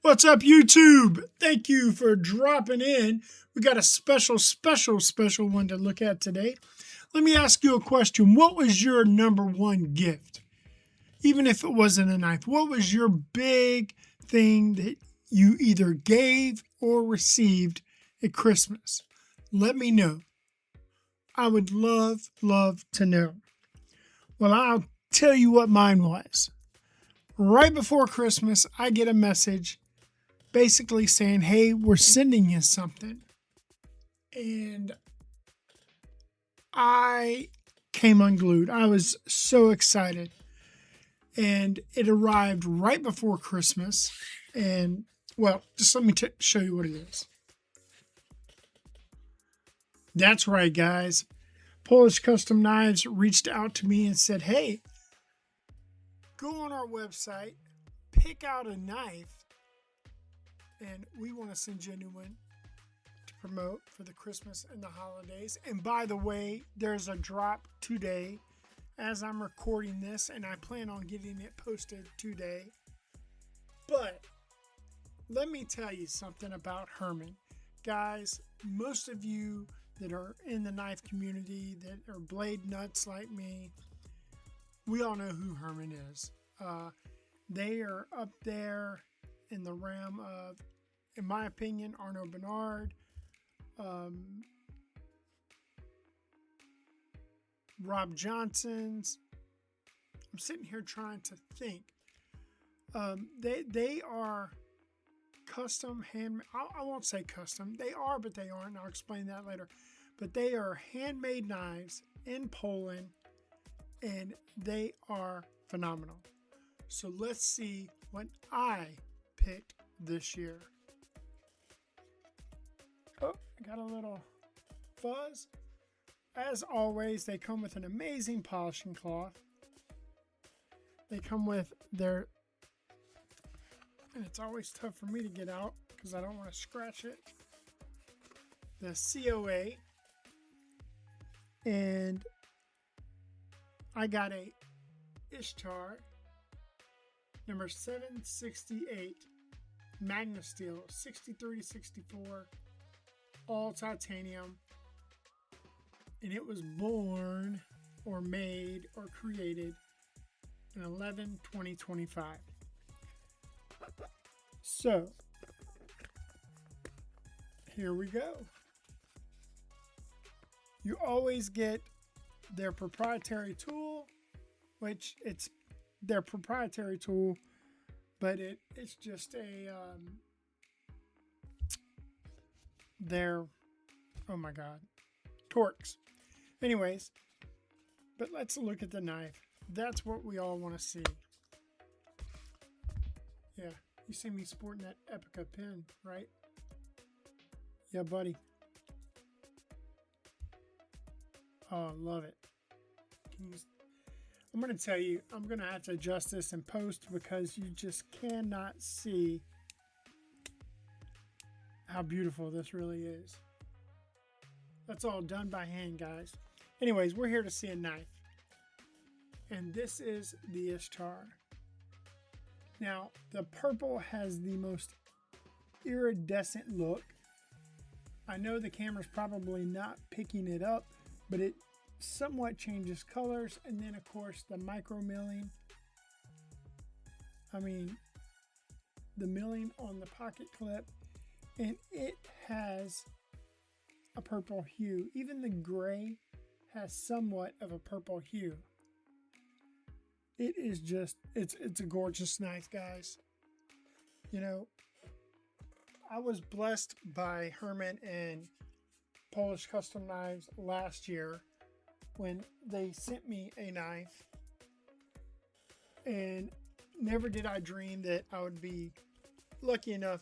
What's up, YouTube? Thank you for dropping in. We got a special one to look at today. Let me ask you a question. What was your number one gift? Even if it wasn't a knife, what was your big thing that you either gave or received at Christmas? Let me know. I would love to know. Well, I'll tell you what mine was. Right before Christmas, I get a message basically saying, hey, we're sending you something. And I came unglued. I was so excited. And it arrived right before Christmas. And, well, just let me show you what it is. That's right, guys. Polish Custom Knives reached out to me and said, hey, go on our website, pick out a knife, and we want to send you a new one to promote for the Christmas and the holidays. And by the way, there's a drop today as I'm recording this, and I plan on getting it posted today. But let me tell you something about Herman. Guys, most of you that are in the knife community that are blade nuts like me, we all know who Herman is. They are up there in the realm of, in my opinion, Arno Bernard, Rob Johnson's. I'm sitting here trying to think. They are custom handmade. I won't say custom. They are, but they aren't. I'll explain that later. But they are handmade knives in Poland, and they are phenomenal. So let's see what I picked this year. Oh, I got a little fuzz. As always, they come with an amazing polishing cloth. They come with their, and it's always tough for me to get out because I don't want to scratch it, the COA. And I got a ISHTAR number 768 Magna Steel 63-64 all titanium, and it was born or made or created in 11/20/25. So here we go. You always get their proprietary tool, which it's their proprietary tool, but it's just a their, oh my god, Torx. Anyways, but let's look at the knife. That's what we all want to see. Yeah, you see me sporting that Epica pin, right? Yeah, buddy. Oh, love it. I'm going to tell you, I'm going to have to adjust this in post because you just cannot see how beautiful this really is. That's all done by hand, guys. Anyways, we're here to see a knife. And this is the ISHTAR. Now, the purple has the most iridescent look. I know the camera's probably not picking it up, but it somewhat changes colors. And then, of course, the micro milling. I mean, the milling on the pocket clip. And it has a purple hue. Even the gray has somewhat of a purple hue. It is just, it's a gorgeous knife, guys. You know, I was blessed by Herman and Polish Custom Knives last year when they sent me a knife, and never did I dream that I would be lucky enough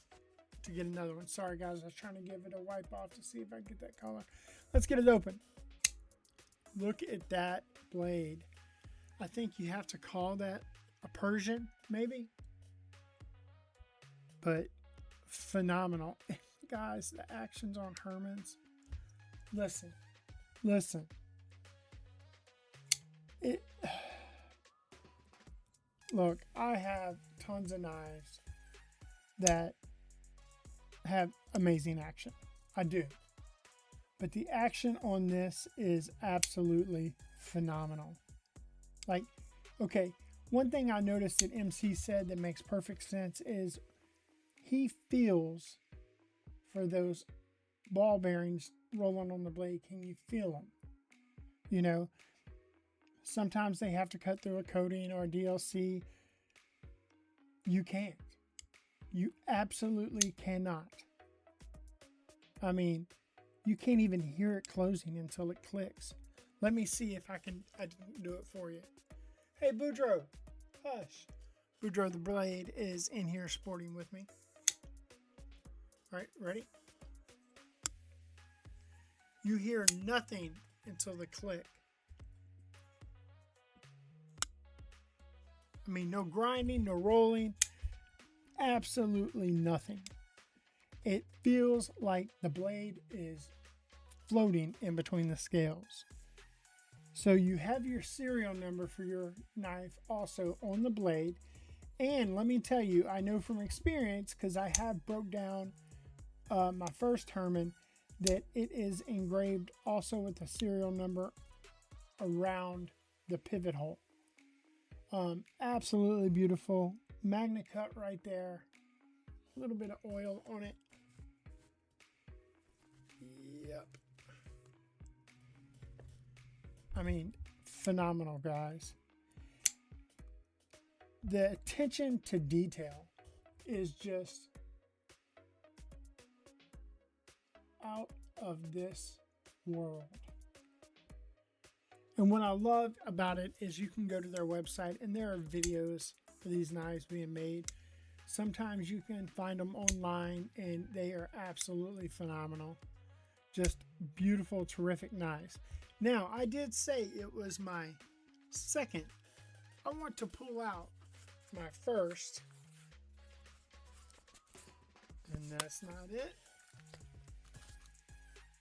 to get another one. Sorry, guys, I was trying to give it a wipe off to see if I can get that color. Let's get it open. Look at that blade. I think you have to call that a Persian, maybe. But phenomenal. Guys, the actions on Herman's. Listen. Look, I have tons of knives. that have amazing action. I do. But the action on this is absolutely phenomenal. Like, okay, one thing I noticed that MC said that makes perfect sense is he feels for those ball bearings rolling on the blade. Can you feel them? You know, sometimes they have to cut through a coating or a DLC. You can't. You absolutely cannot. I mean, you can't even hear it closing until it clicks. Let me see if I can do it for you. Hey, Boudreaux, hush. Boudreaux the Blade is in here sporting with me. All right, ready? You hear nothing until the click. I mean, no grinding, no rolling, absolutely nothing. It feels like the blade is floating in between the scales. So you have your serial number for your knife also on the blade. And let me tell you, I know from experience, because I have broke down my first Herman, that it is engraved also with the serial number around the pivot hole. Absolutely beautiful. Magna cut right there. A little bit of oil on it. Yep. I mean, phenomenal, guys. The attention to detail is just out of this world. And what I love about it is you can go to their website and there are videos for these knives being made. Sometimes you can find them online and they are absolutely phenomenal. Just beautiful, terrific knives. Now, I did say it was my second. I want to pull out my first. And that's not it.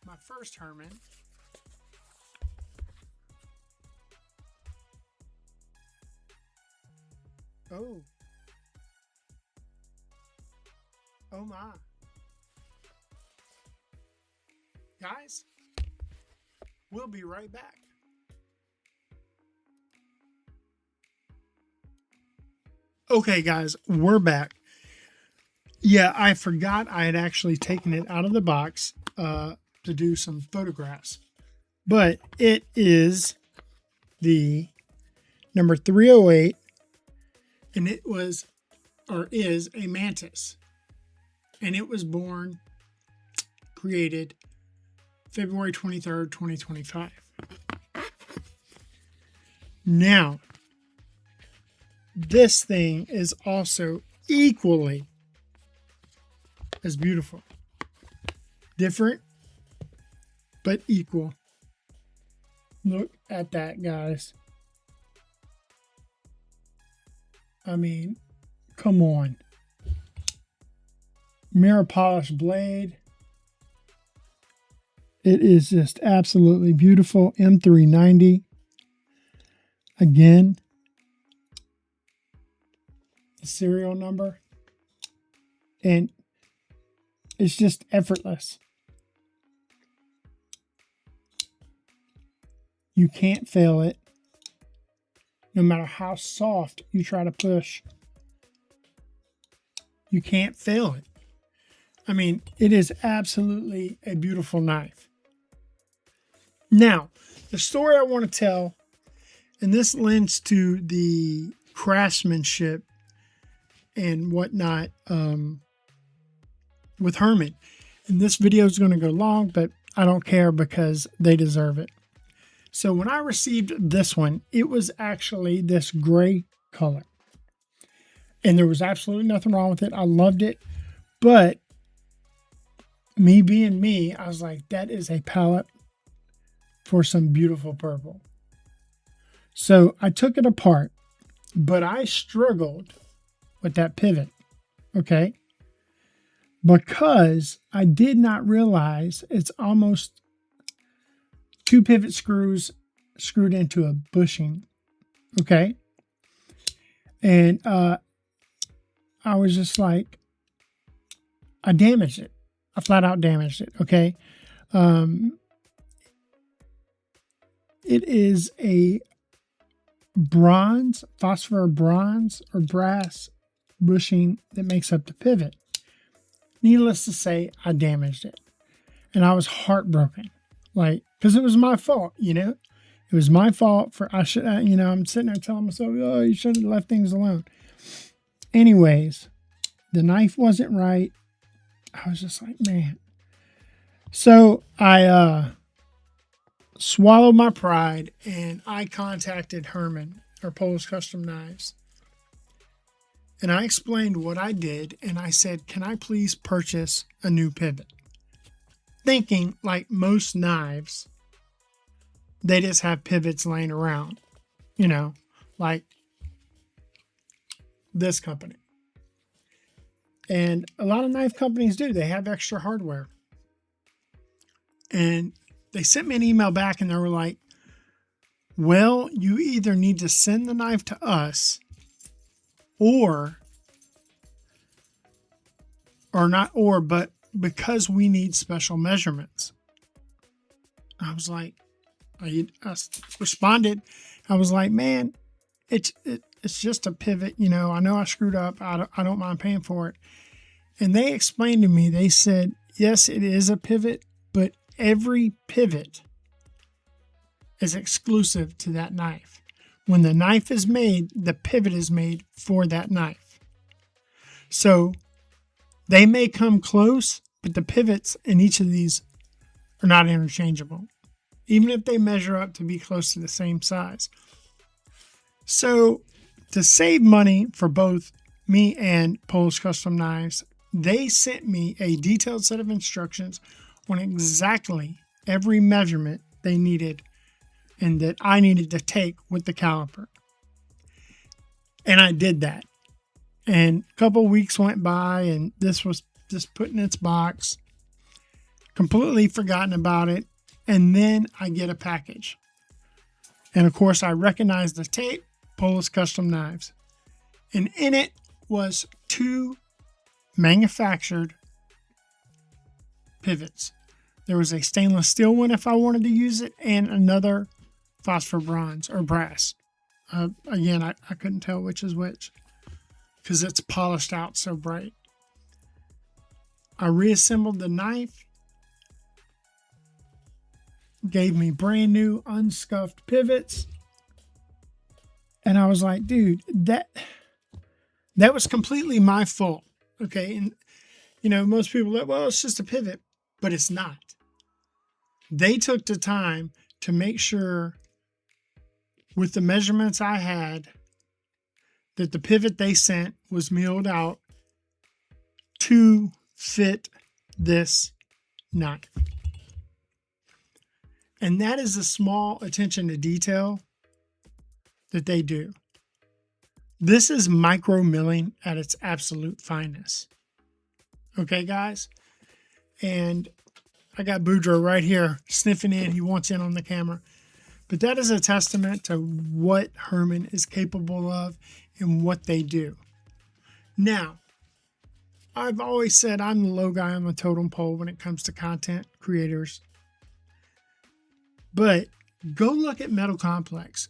My first Herman. Oh. Oh my. Guys, we'll be right back. Okay, guys, we're back. Yeah, I forgot I had actually taken it out of the box to do some photographs. But it is the number 308, and it was, or is, a Mantis. And it was created February 23rd, 2025. Now, this thing is also equally as beautiful. Different, but equal. Look at that, guys. I mean, come on. Mirror polished blade. It is just absolutely beautiful. M390. Again, the serial number. And it's just effortless. You can't fail it. No matter how soft you try to push, you can't fail it. I mean, it is absolutely a beautiful knife. Now, the story I want to tell, and this lends to the craftsmanship and whatnot with Herman. And this video is going to go long, but I don't care because they deserve it. So when I received this one, it was actually this gray color. And there was absolutely nothing wrong with it. I loved it. But me being me, I was like, that is a palette for some beautiful purple. So I took it apart, but I struggled with that pivot, okay? Because I did not realize it's almost 2 pivot screws screwed into a bushing, okay? And I was just like, I damaged it. I flat out damaged it. Okay. It is a bronze, phosphor bronze or brass bushing that makes up the pivot. Needless to say, I damaged it. And I was heartbroken. Like, because it was my fault, you know? It was my fault for, I'm sitting there telling myself, oh, you should have left things alone. Anyways, the knife wasn't right. I was just like, man. So I swallowed my pride and I contacted Herman, or Polish Custom Knives. And I explained what I did, and I said, can I please purchase a new pivot? Thinking, like most knives, they just have pivots laying around, you know, like this company. And a lot of knife companies do. They have extra hardware. And they sent me an email back and they were like, well, you either need to send the knife to us but because we need special measurements. I was like, I responded. I was like, man, it's just a pivot. You know I screwed up. I don't mind paying for it. And they explained to me, they said, yes, it is a pivot, but every pivot is exclusive to that knife. When the knife is made, the pivot is made for that knife. So they may come close, but the pivots in each of these are not interchangeable, even if they measure up to be close to the same size. So to save money for both me and Polish Custom Knives, they sent me a detailed set of instructions on exactly every measurement they needed and that I needed to take with the caliper. And I did that. And a couple of weeks went by and this was just put in its box, completely forgotten about it. And then I get a package. And of course I recognized the tape, Polish Custom Knives. And in it was 2 manufactured pivots. There was a stainless steel one if I wanted to use it, and another phosphor bronze or brass. Again, I couldn't tell which is which because it's polished out so bright. I reassembled the knife, gave me brand new unscuffed pivots, and I was like, dude, that was completely my fault. Okay, and most people are like, well, it's just a pivot, but it's not. They took the time to make sure with the measurements I had that the pivot they sent was milled out to fit this knife. And that is a small attention to detail that they do. This is micro milling at its absolute finest. Okay, guys? And I got Boudreaux right here sniffing in. He wants in on the camera. But that is a testament to what Herman is capable of and what they do. Now, I've always said I'm the low guy on the totem pole when it comes to content creators. But go look at Metal Complex.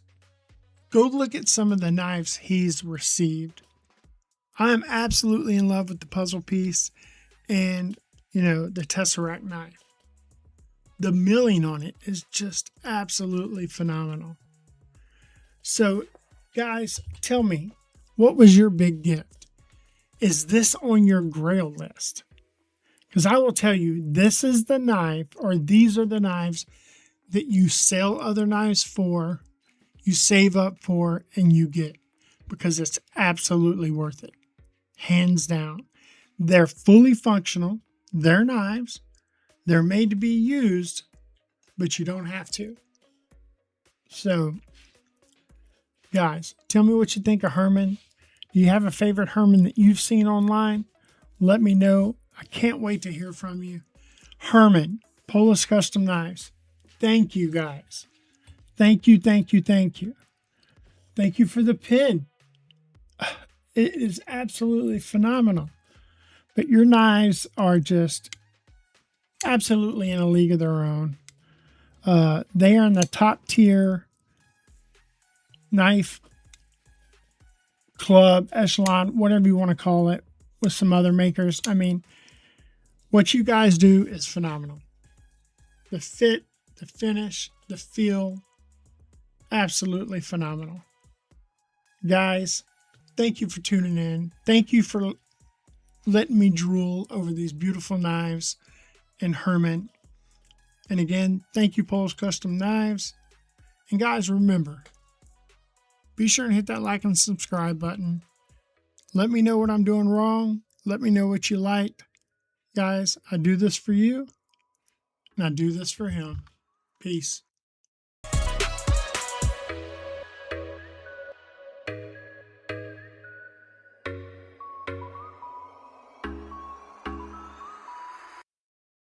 Go look at some of the knives he's received. I am absolutely in love with the puzzle piece and, the Tesseract knife. The milling on it is just absolutely phenomenal. So, guys, tell me, what was your big gift? Is this on your grail list? Because I will tell you, this is the knife, or these are the knives that you sell other knives for, you save up for, and you get, because it's absolutely worth it. Hands down. They're fully functional. They're knives. They're made to be used, but you don't have to. So, guys, tell me what you think of Herman. Do you have a favorite Herman that you've seen online? Let me know. I can't wait to hear from you. Herman, Polish Custom Knives. Thank you, guys. Thank you, thank you, thank you. Thank you for the pin. It is absolutely phenomenal. But your knives are just absolutely in a league of their own. They are in the top tier knife club, echelon, whatever you want to call it, with some other makers. I mean, what you guys do is phenomenal. The fit, the finish, the feel, absolutely phenomenal. Guys, thank you for tuning in. Thank you for letting me drool over these beautiful knives and Herman. And again, thank you, Polish Custom Knives. And guys, remember, be sure and hit that like and subscribe button. Let me know what I'm doing wrong. Let me know what you liked. Guys, I do this for you, and I do this for him. Peace.